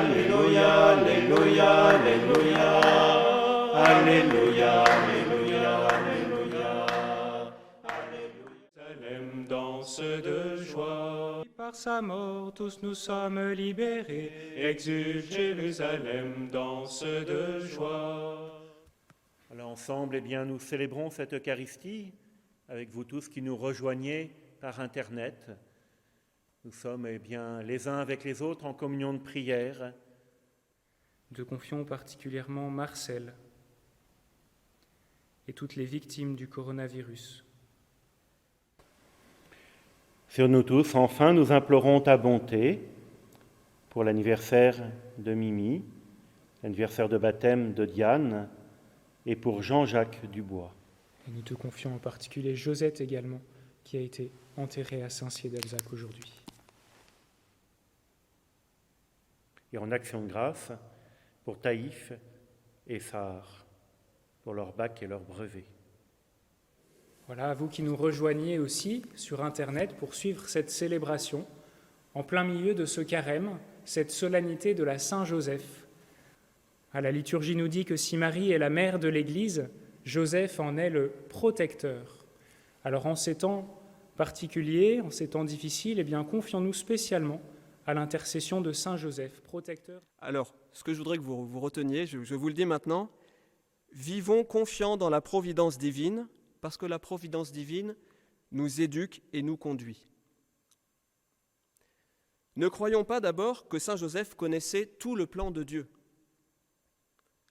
Alléluia, Alléluia, Alléluia. Alléluia, Alléluia, Alléluia. Jérusalem danse de joie. Par sa mort, tous nous sommes libérés. Exulte Jérusalem, danse de joie. Alors ensemble, eh bien, nous célébrons cette Eucharistie avec vous tous qui nous rejoignez par Internet. Nous sommes eh bien, les uns avec les autres en communion de prière. Nous confions particulièrement Marcel et toutes les victimes du coronavirus. Sur nous tous, enfin, nous implorons ta bonté pour l'anniversaire de Mimi, l'anniversaire de baptême de Diane et pour Jean-Jacques Dubois. Et nous te confions en particulier Josette également, qui a été enterrée à Saint-Cyr-d'Alzac aujourd'hui. Et en action de grâce pour Taïf et Sahar, pour leur bac et leur brevet. Voilà, à vous qui nous rejoignez aussi sur Internet pour suivre cette célébration en plein milieu de ce carême, cette solennité de la Saint-Joseph. La liturgie nous dit que si Marie est la mère de l'Église, Joseph en est le protecteur. Alors en ces temps particuliers, en ces temps difficiles, eh bien confions-nous spécialement à l'intercession de Saint Joseph, protecteur. Alors, ce que je voudrais que vous reteniez, je vous le dis maintenant, vivons confiants dans la providence divine, parce que la providence divine nous éduque et nous conduit. Ne croyons pas d'abord que Saint Joseph connaissait tout le plan de Dieu.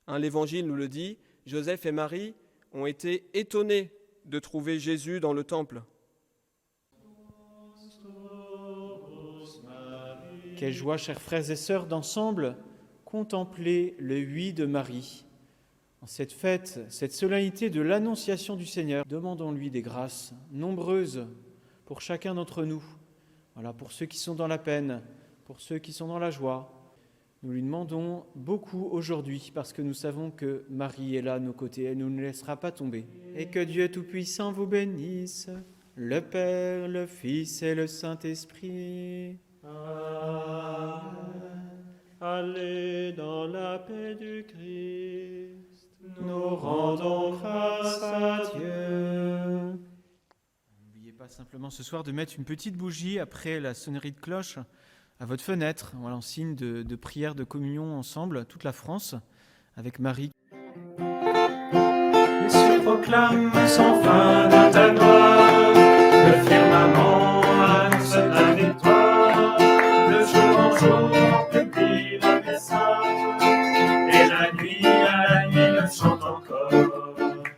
L'Évangile nous le dit, Joseph et Marie ont été étonnés de trouver Jésus dans le temple. Quelle joie, chers frères et sœurs, d'ensemble contempler le huit de Marie. En cette fête, cette solennité de l'Annonciation du Seigneur, demandons-lui des grâces nombreuses pour chacun d'entre nous. Voilà, pour ceux qui sont dans la peine, pour ceux qui sont dans la joie. Nous lui demandons beaucoup aujourd'hui parce que nous savons que Marie est là à nos côtés, elle ne nous laissera pas tomber. Et que Dieu Tout-Puissant vous bénisse, le Père, le Fils et le Saint-Esprit. Amen. Allez dans la paix du Christ. Nous rendons grâce à Dieu. N'oubliez pas simplement ce soir de mettre une petite bougie après la sonnerie de cloche à votre fenêtre, voilà, en signe de prière, de communion ensemble, toute la France, avec Marie. Il se proclame sans fin de ta gloire, le firmament annonce ta victoire, de jour en jour publie le message, et la nuit à la nuit le chante encore,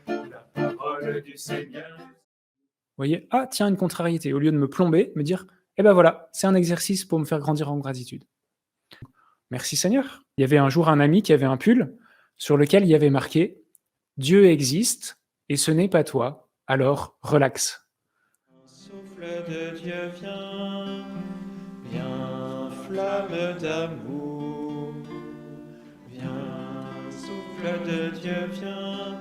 la parole du Seigneur. Vous voyez, tiens, une contrariété. Au lieu de me plomber, me dire, ben voilà, c'est un exercice pour me faire grandir en gratitude. Merci Seigneur. Il y avait un jour un ami qui avait un pull sur lequel il y avait marqué « Dieu existe et ce n'est pas toi, alors relax ». Souffle de Dieu viens, flamme d'amour, viens, souffle de Dieu viens,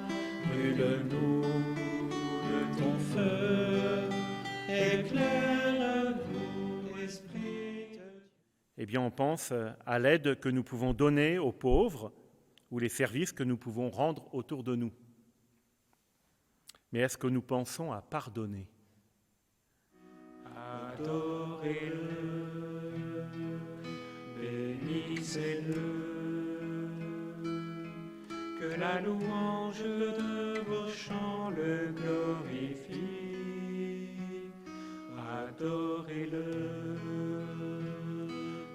brûle-nous de ton feu, éclaire-nous, Esprit de Dieu. Eh bien, on pense à l'aide que nous pouvons donner aux pauvres ou les services que nous pouvons rendre autour de nous. Mais est-ce que nous pensons à pardonner ? Adorez-le, bénissez-le, que la louange de vos chants le glorifie. Adorez-le,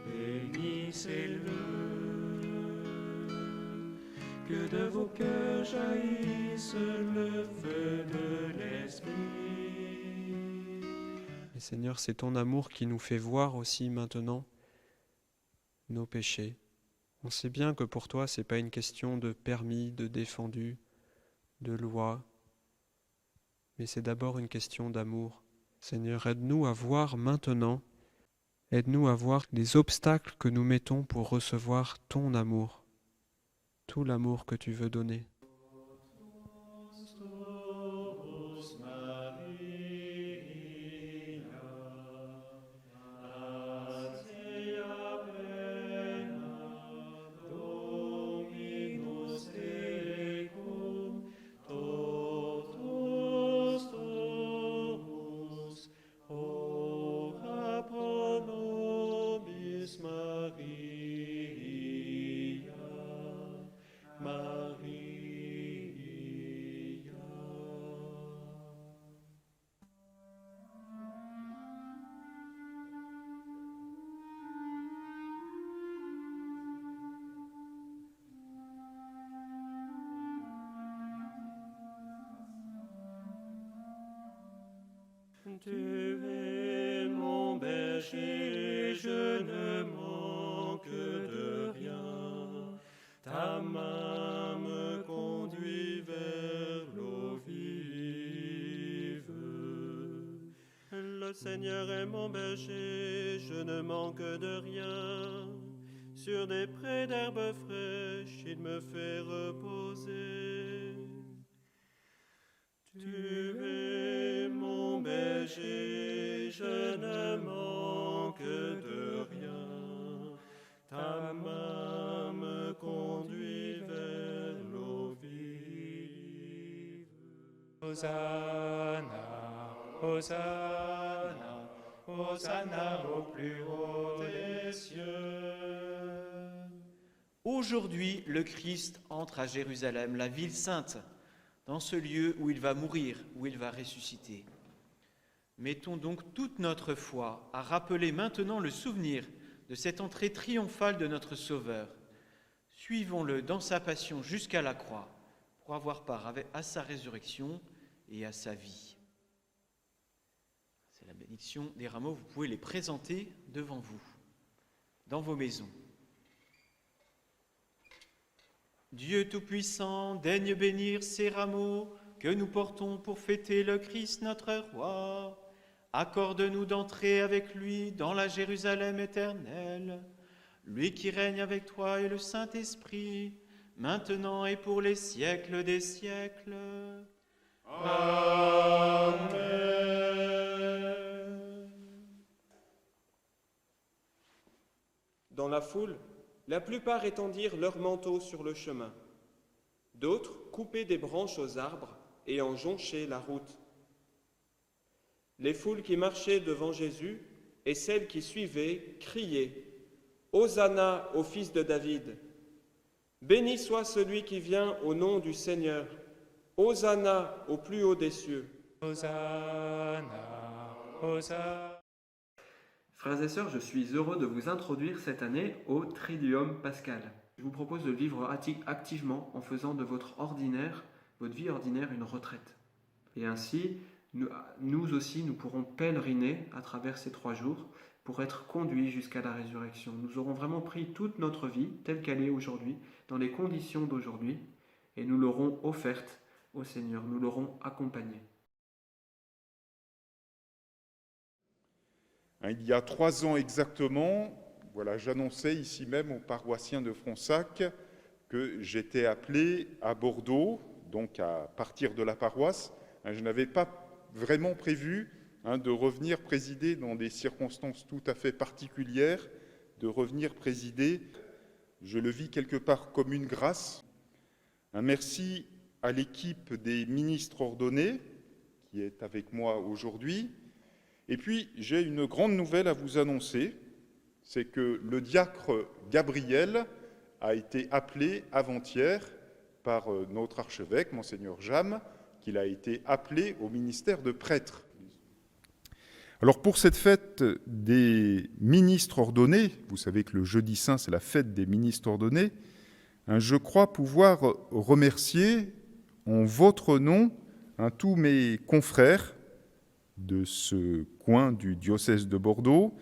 bénissez-le, que de vos cœurs jaillisse le feu de l'Esprit. Et Seigneur, c'est ton amour qui nous fait voir aussi maintenant nos péchés. On sait bien que pour toi, ce n'est pas une question de permis, de défendu, de loi, mais c'est d'abord une question d'amour. Seigneur, aide-nous à voir maintenant, aide-nous à voir les obstacles que nous mettons pour recevoir ton amour, tout l'amour que tu veux donner. Tu es mon berger, je ne manque de rien. Ta main me conduit vers l'eau vive. Le Seigneur est mon berger, je ne manque de rien. Sur des prés d'herbes fraîches, il me fait reposer. Tu es mon berger, je ne manque de rien. Ta main me conduit vers l'eau vive. Hosanna, Hosanna, Hosanna au plus haut des cieux. Aujourd'hui, le Christ entre à Jérusalem, la ville sainte, dans ce lieu où il va mourir, où il va ressusciter. Mettons donc toute notre foi à rappeler maintenant le souvenir de cette entrée triomphale de notre Sauveur. Suivons-le dans sa passion jusqu'à la croix pour avoir part à sa résurrection et à sa vie. C'est la bénédiction des rameaux, vous pouvez les présenter devant vous, dans vos maisons. Dieu Tout-Puissant, daigne bénir ces rameaux que nous portons pour fêter le Christ notre Roi. Accorde-nous d'entrer avec lui dans la Jérusalem éternelle, lui qui règne avec toi et le Saint-Esprit, maintenant et pour les siècles des siècles. Amen. Dans la foule, la plupart étendirent leurs manteaux sur le chemin. D'autres coupaient des branches aux arbres et en jonchaient la route. Les foules qui marchaient devant Jésus et celles qui suivaient criaient « Hosanna au fils de David ! Béni soit celui qui vient au nom du Seigneur ! Hosanna au plus haut des cieux !» Hosanna, Hosanna. Frères et sœurs, je suis heureux de vous introduire cette année au Triduum pascal. Je vous propose de le vivre activement en faisant de votre vie ordinaire, une retraite. Et ainsi, nous aussi, nous pourrons pèleriner à travers ces 3 jours pour être conduits jusqu'à la résurrection. Nous aurons vraiment pris toute notre vie, telle qu'elle est aujourd'hui, dans les conditions d'aujourd'hui, et nous l'aurons offerte au Seigneur, nous l'aurons accompagnée. Il y a 3 ans exactement, j'annonçais ici même aux paroissiens de Fronsac que j'étais appelé à Bordeaux, donc à partir de la paroisse. Je n'avais pas vraiment prévu de revenir présider dans des circonstances tout à fait particulières, de revenir présider. Je le vis quelque part comme une grâce. Un merci à l'équipe des ministres ordonnés qui est avec moi aujourd'hui. Et puis, j'ai une grande nouvelle à vous annoncer, c'est que le diacre Gabriel a été appelé avant-hier par notre archevêque, Monseigneur Jam, qu'il a été appelé au ministère de prêtre. Alors pour cette fête des ministres ordonnés, vous savez que le jeudi saint, c'est la fête des ministres ordonnés, je crois pouvoir remercier en votre nom tous mes confrères de ce coin du diocèse de Bordeaux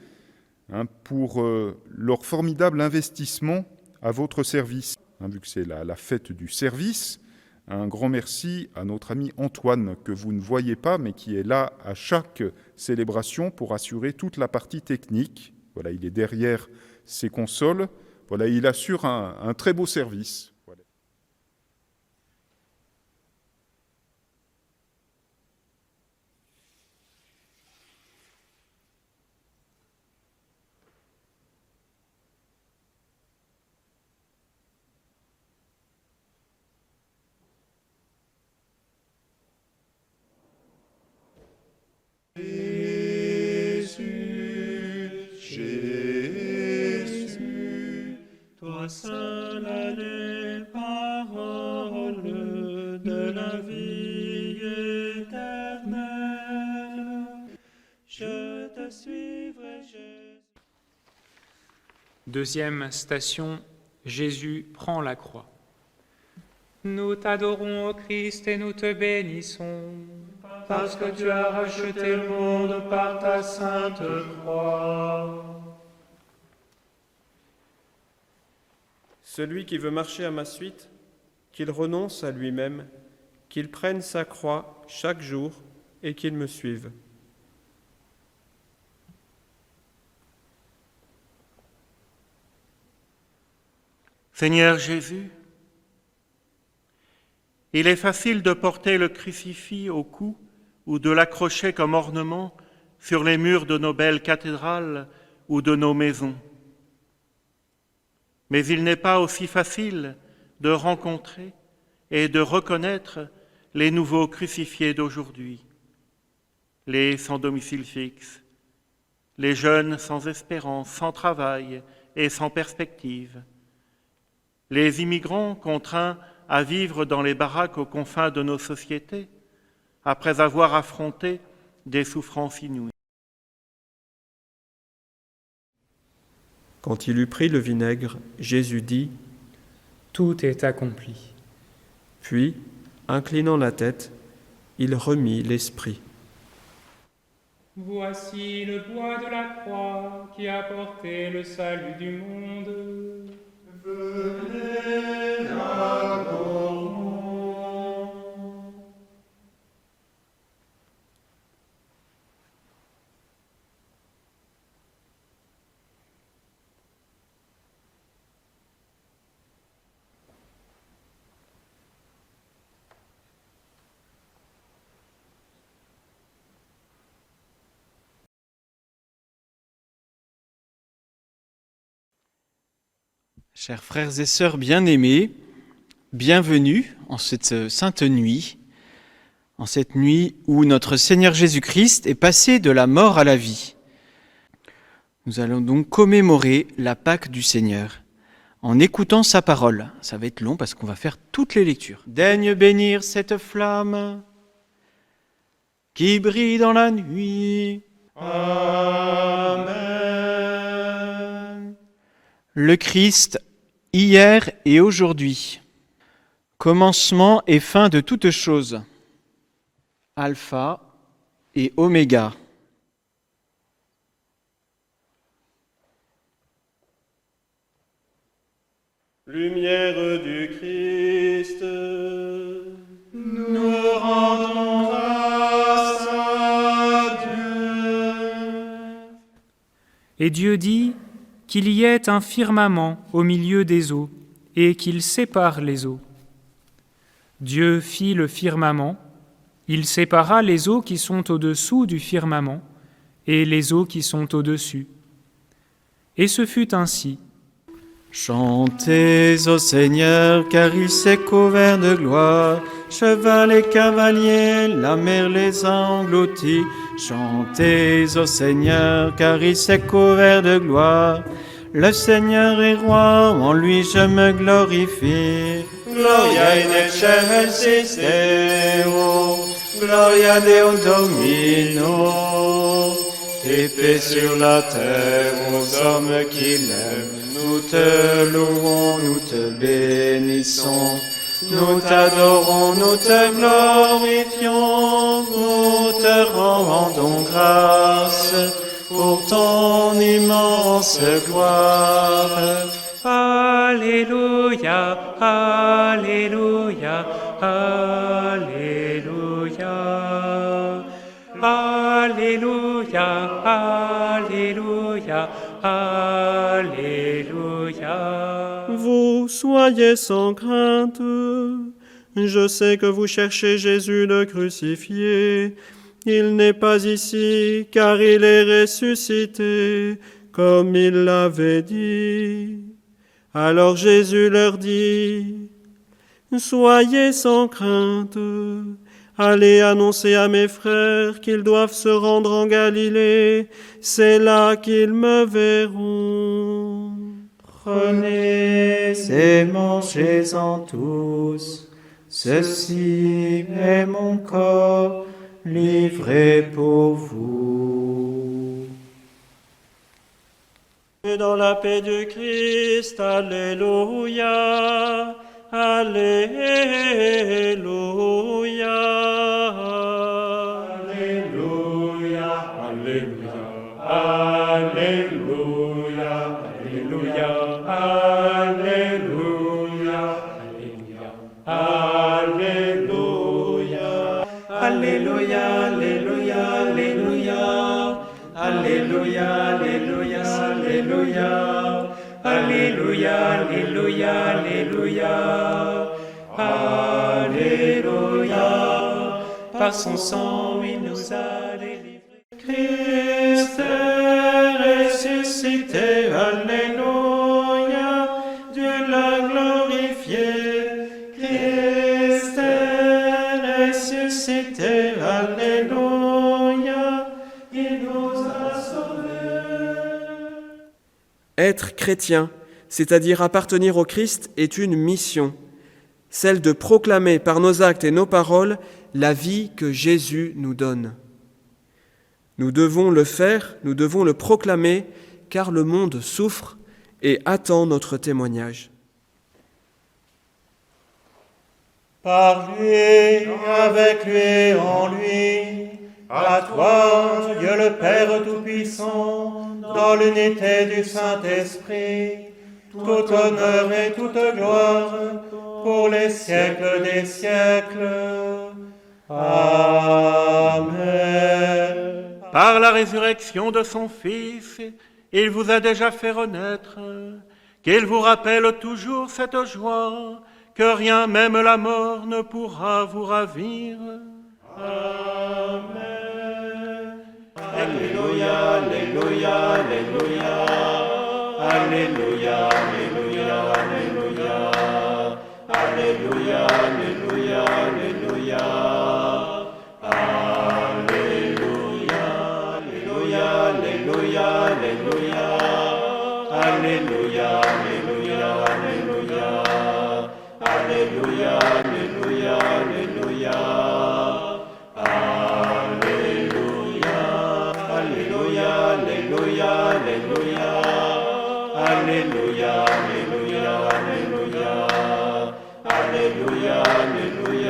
pour leur formidable investissement à votre service. Vu que c'est la fête du service, un grand merci à notre ami Antoine, que vous ne voyez pas, mais qui est là à chaque célébration pour assurer toute la partie technique. Il est derrière ses consoles. Il assure un très beau service. Jésus, toi seul as les paroles de la vie éternelle. Je te suivrai, Jésus. Deuxième station, Jésus prend la croix. Nous t'adorons, ô Christ, et nous te bénissons. parce que tu as racheté le monde par ta sainte croix. Celui qui veut marcher à ma suite, qu'il renonce à lui-même, qu'il prenne sa croix chaque jour et qu'il me suive. Seigneur Jésus, il est facile de porter le crucifix au cou ou de l'accrocher comme ornement sur les murs de nos belles cathédrales ou de nos maisons. Mais il n'est pas aussi facile de rencontrer et de reconnaître les nouveaux crucifiés d'aujourd'hui, les sans domicile fixe, les jeunes sans espérance, sans travail et sans perspective, les immigrants contraints à vivre dans les baraques aux confins de nos sociétés, après avoir affronté des souffrances inouïes. Quand il eut pris le vinaigre, Jésus dit : « Tout est accompli. » Puis, inclinant la tête, il remit l'esprit. Voici le bois de la croix qui a porté le salut du monde. Venez adorons. Chers frères et sœurs bien-aimés, bienvenue en cette sainte nuit, en cette nuit où notre Seigneur Jésus-Christ est passé de la mort à la vie. Nous allons donc commémorer la Pâque du Seigneur en écoutant sa parole. Ça va être long parce qu'on va faire toutes les lectures. Daigne bénir cette flamme qui brille dans la nuit. Amen. Le Christ, hier et aujourd'hui, commencement et fin de toutes choses, Alpha et Oméga. Lumière du Christ, Nous rendons grâce à Dieu. Et Dieu dit qu'il y ait un firmament au milieu des eaux et qu'il sépare les eaux. Dieu fit le firmament, il sépara les eaux qui sont au-dessous du firmament et les eaux qui sont au-dessus. Et ce fut ainsi. Chantez au Seigneur, car il s'est couvert de gloire. Cheval et cavalier, la mer les a engloutis. Chantez au Seigneur, car il s'est couvert de gloire. Le Seigneur est roi, en lui je me glorifie. Gloria in excelsis Deo, gloria Deo Domino. Et paix sur la terre aux hommes qui l'aiment. Nous te louons, nous te bénissons, nous t'adorons, nous te glorifions, nous te rendons grâce pour ton immense gloire. Alléluia, Alléluia, Alléluia. Alléluia, Alléluia, Alléluia. Vous soyez sans crainte. Je sais que vous cherchez Jésus le crucifié. Il n'est pas ici, car il est ressuscité, comme il l'avait dit. Alors Jésus leur dit : Soyez sans crainte. Allez annoncer à mes frères qu'ils doivent se rendre en Galilée. C'est là qu'ils me verront. Prenez et mangez-en tous. Ceci est mon corps livré pour vous. Et dans la paix du Christ, alléluia, alléluia. Alléluia, Alléluia, Alléluia. Alléluia, Alléluia, Alléluia. Alléluia, Alléluia, Alléluia. Alléluia. Par son sang, il nous a délivrés. Christ est ressuscité, Alléluia. Dieu l'a glorifié. Christ est ressuscité, Alléluia. Il nous a sauvés. Être chrétien, c'est-à-dire appartenir au Christ, est une mission, celle de proclamer par nos actes et nos paroles la vie que Jésus nous donne. Nous devons le faire, nous devons le proclamer, car le monde souffre et attend notre témoignage. Par lui, avec lui et en lui, à toi, Dieu le Père Tout-Puissant, dans l'unité du Saint-Esprit, tout honneur et toute gloire, pour les siècles des siècles. Amen. Par la résurrection de son Fils, il vous a déjà fait renaître, qu'il vous rappelle toujours cette joie, que rien, même la mort, ne pourra vous ravir. Amen. Alléluia, Alléluia, Alléluia. Alléluia, Alléluia, Alléluia. Alléluia, Alléluia, Alléluia. Alléluia, Alléluia, Alléluia, Alléluia. Alléluia, Alléluia, Alléluia. Alléluia, Alléluia, Alléluia. Alléluia, Alléluia, Alléluia. Alléluia, Alléluia, Alléluia. Alléluia, Alléluia.